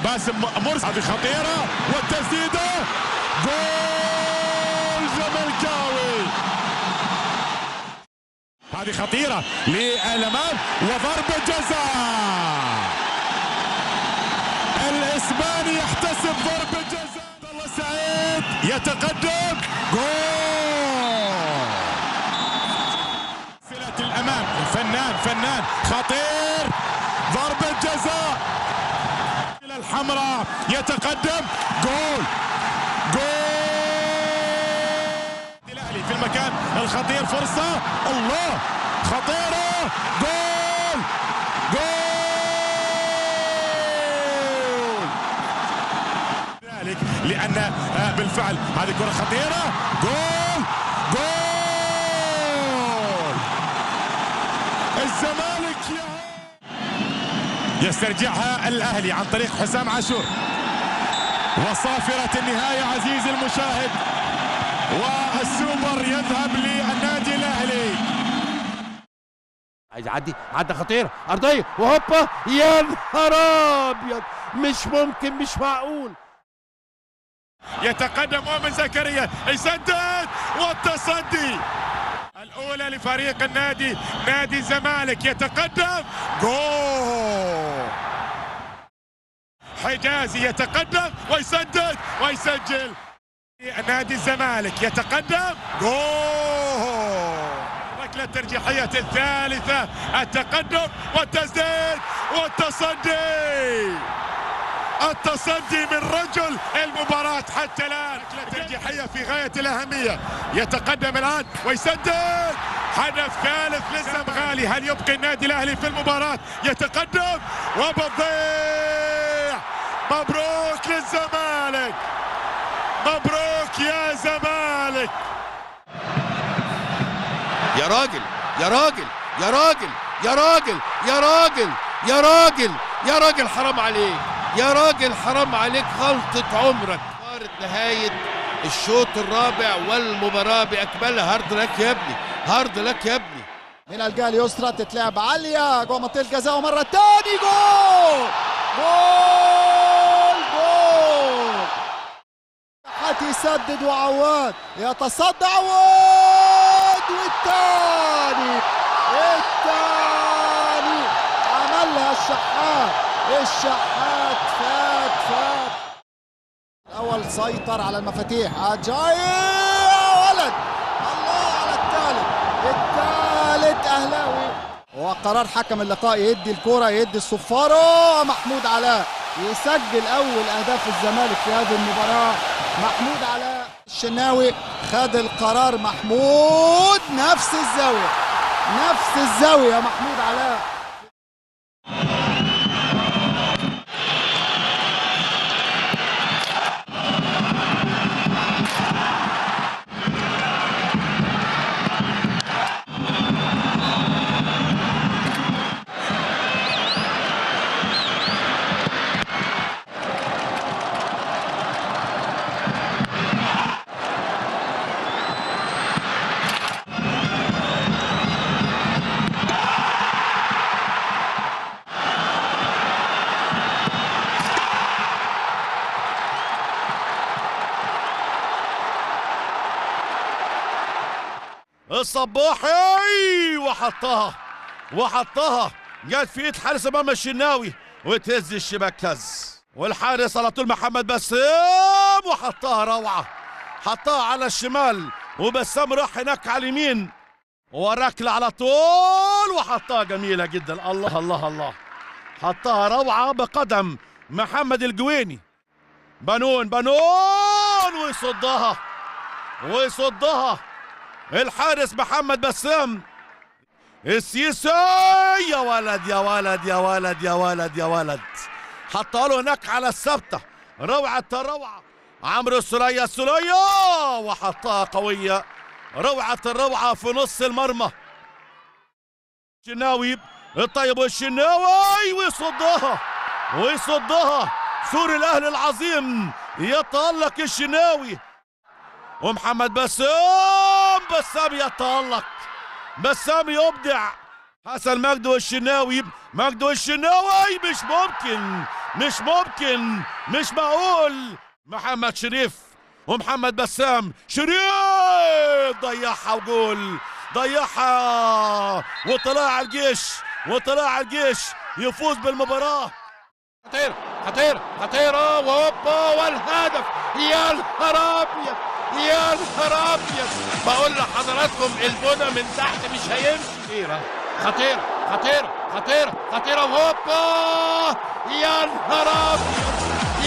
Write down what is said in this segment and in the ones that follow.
باسم مرسي، هذه خطيرة والتسديدة جول زملكاوي. هذه خطيرة للأمام وضربة جزاء. الإسباني يحتسب ضربة جزاء. عبد الله السعيد يتقدم جول. صلة الأمام فنان خطير ضربة جزاء. إلى الحمراء يتقدم جول. الأهلي في المكان الخطير، فرصة الله خطيرة جول. ذلك لأن بالفعل هذه كرة خطيرة جول. الزمالك يسترجعها الأهلي عن طريق حسام عاشور. وصافرة النهاية عزيزي المشاهد، والسوبر يذهب للنادي الأهلي. عايز يعدي، عدى خطيرة أرضية وهوبا، يا نهار أبيض، مش ممكن، مش معقول. يتقدم مؤمن زكريا، يسدد والتصدي الأولى لفريق نادي الزمالك. يتقدم جول. حجازي يتقدم ويسدد ويسجل. نادي الزمالك يتقدم جول. ركلة ترجيحية الثالثة، التقدم والتسديد والتصدي من رجل المباراة حتى الآن. ركلة ترجيحية في غاية الأهمية. يتقدم الآن ويسدد. هدف ثالث للزمغالي. هل يبقي النادي الأهلي في المباراة؟ يتقدم وبالضيع. مبروك للزمالك، مبروك يا زمالك. يا راجل يا راجل يا راجل يا راجل يا راجل يا راجل يا راجل، حرام عليك يا راجل، حرام عليك، غلطة عمرك. صارت نهاية الشوط الرابع والمباراة بأكملها. هارد لك يا ابني، هارد لك يا ابني. من الجهة اليسرى تتلعب عالية جوه منطقة الجزاء، ومرة تاني جول. حتى يسدد وعواد يتصدى، عواد والتاني عملها الشحات فات. الأول سيطر على المفاتيح، جاي ولد الله على الثالث أهلاوي. وقرار حكم اللقاء يدي الكرة، يدي الصفارة. محمود علاء يسجل أول أهداف الزمالك في هذه المباراة. محمود علاء. الشناوي خد القرار، محمود نفس الزاوية محمود علاء. الصباحي وحطها جت في ايد حارس امام الشناوي وتهز الشباك، هز والحارس على طول محمد بسام وحطها روعه، حطها على الشمال وبسام راح هناك على اليمين وركله على طول وحطها جميله جدا. الله الله الله، حطها روعه بقدم محمد الجويني. بنون ويصدها الحارس محمد بسام. السيسي يا ولد حطها له هناك على الثابته، روعه عمرو السولية وحطها قويه، روعه الروعه في نص المرمى. الشناوي الطيب والشناوي ويصدها سور الاهلي العظيم. يتألق الشناوي ومحمد بسام يتألق، بسام يبدع. حسن مجدي والشناوي مش مش ممكن، مش معقول. محمد شريف ومحمد بسام، شريف ضيعها وجول، ضيعها وطلع وطلع الجيش يفوز بالمباراة. خطيرة وهوبا والهدف. يا نهار ابيض، يا نهار ابيض، بقول لحضراتكم البنا من تحت مش هيمشي. خطيرة وهوبا. يا نهار ابيض،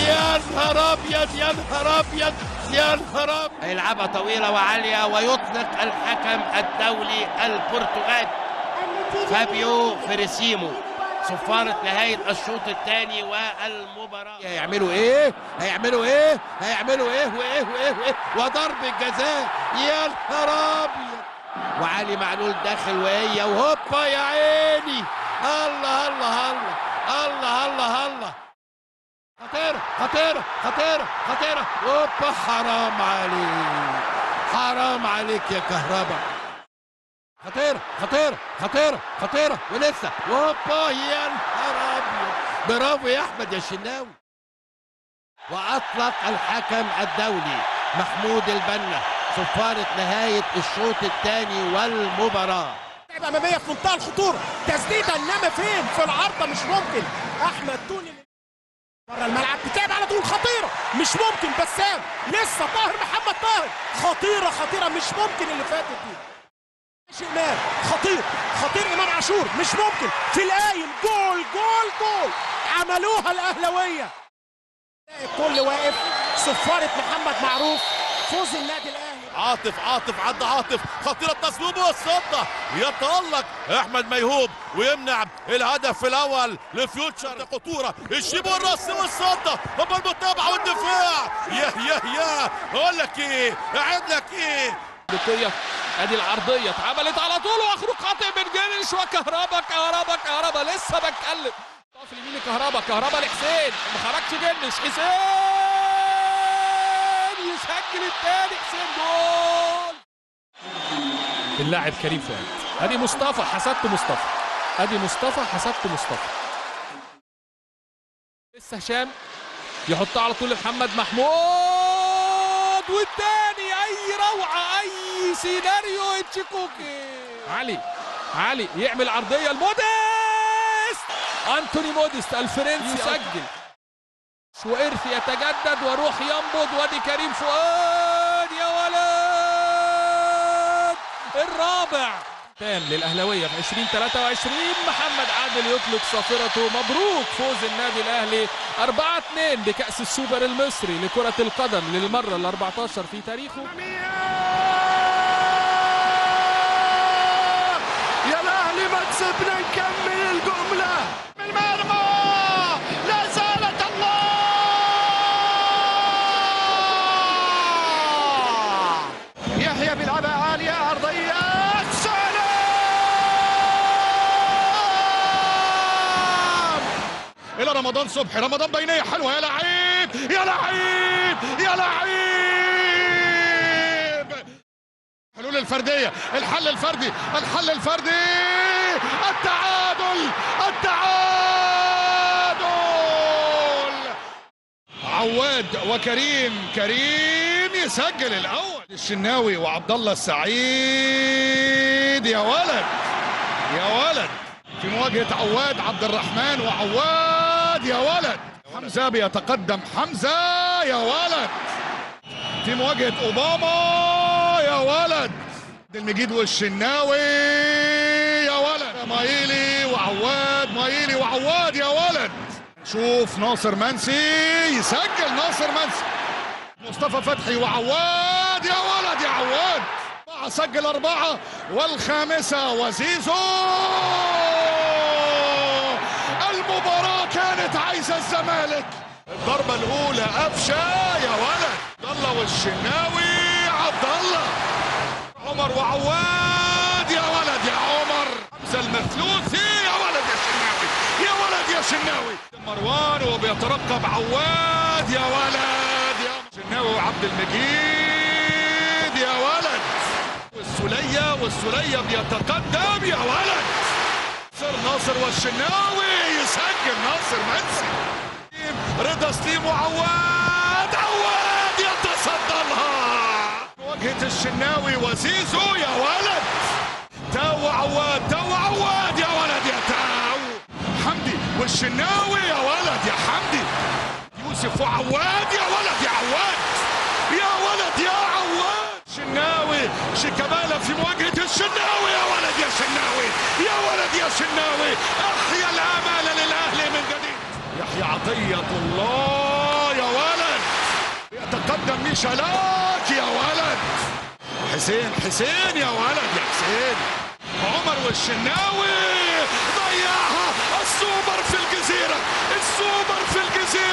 يا نهار ابيض، يا نهار ابيض، يا نهار ابيض. هيلعبها طويلة وعالية ويطلق الحكم الدولي البرتغالي فابيو فريسيمو صفارة نهاية الشوط الثاني والمباراة. هيعملوا ايه وايه وضرب الجزاء. يا نهار ابيض، وعلي معلول داخل وهي وهوبا يا عيني. الله الله الله الله الله الله. خطيرة هوبا. حرام عليك يا كهربا. خطيرة ولسه وهوبا. يا نهار ابيض، برافو يا احمد يا شناوي. واطلق الحكم الدولي محمود البنا صفارة نهاية الشوط الثاني والمباراة. لعبة أمامية في منتهى الخطورة، تسديدة إنما فين؟ في العارضة مش ممكن. أحمد توني بره الملعب بتلعب على طول، خطيرة مش ممكن. بسام لسه، محمد طاهر خطيرة مش ممكن اللي فاتت دي. إمام خطير إمام عاشور مش ممكن. في القايم جول. عملوها الأهلاوية. الكل واقف. صفارة محمد معروف، فوز النادي الأهلي. عاطف خطيرة التصويب والصدة، يتألق أحمد ميهوب ويمنع الهدف الأول لفيوتشر. خطورة الشيب والرص والصدة، هم المتابعة والدفاع. يا أقول لك إيه، أعد لك إيه. ادي العرضيه اتعملت على طول واخرج خاطئ من جنش وكهربا لسه بتكلم. طرف اليمين كهربا لحسين، ما خرجش جنش. حسين يسجل الثاني. حسين جول. اللاعب كريم فؤاد. ادي مصطفى حسبت مصطفى. لسه هشام يحطها على طول لمحمد محمود، والثاني اي روعه، اي سيناريو تشيكوكي. علي يعمل عرضيه لموديست. انتوني موديست الفرنسي يسجل. شويرث يتجدد وروح ينبض. وادي كريم فؤاد يا ولد، الرابع تام للاهلاويه في 2023. محمد عادل يطلق صافرته. مبروك فوز النادي الاهلي 4-2 بكأس السوبر المصري لكرة القدم للمرة ال14 في تاريخه. يا الاهلي ما كسبنا، نكمل الجملة. المرمى لا زالت الله. يحيى بيلعبها عالية عرضية. الى رمضان صبحي، رمضان بينيه حلوه. يا لعيب حلول الفرديه، الحل الفردي، التعادل. عواد وكريم يسجل الاول. الشناوي وعبد الله السعيد. يا ولد في مواجهه عواد عبد الرحمن وعواد. يا ولد حمزه بيتقدم. حمزه يا ولد في مواجهه اوباما. يا ولد المجيد والشناوي. يا ولد مايلي وعواد. يا ولد شوف ناصر منسي يسجل. مصطفى فتحي وعواد. يا ولد يا عواد سجل 4 والخامسة وزيزو. المباراة كانت عايزة الزمالك. الضربة الأولى قفشة. يا ولد عبد الله والشناوي. عبد الله عمر وعواد. يا ولد يا عمر. حمزة المثلوثي. يا ولد يا شناوي. مروان وبيترقب عواد. يا ولد يا شناوي وعبد المجيد. يا ولد والسولية بيتقدم. يا ولد ناصر والشناوي يسجل. ناصر منسي رضا سليم وعواد، عواد يتصدى لها واجهة الشناوي وزيزو. يا ولد تو عواد، تو عواد، يا ولد يا تو حمدي والشناوي، يا ولد يا حمدي، يوسف وعواد، يا ولد يا عواد، يا ولد يا عواد. شناوي شيكابالا في مواجهة الشناوي، يا ولد يا شناوي، يا ولد يا شناوي، احيا الامال للاهلي من جديد. يحيى عطية الله، يا ولد يتقدم ميشالاك، يا ولد حسين، يا ولد يا حسين. عمر والشناوي ضيعها، السوبر في الجزيرة، السوبر في الجزيرة.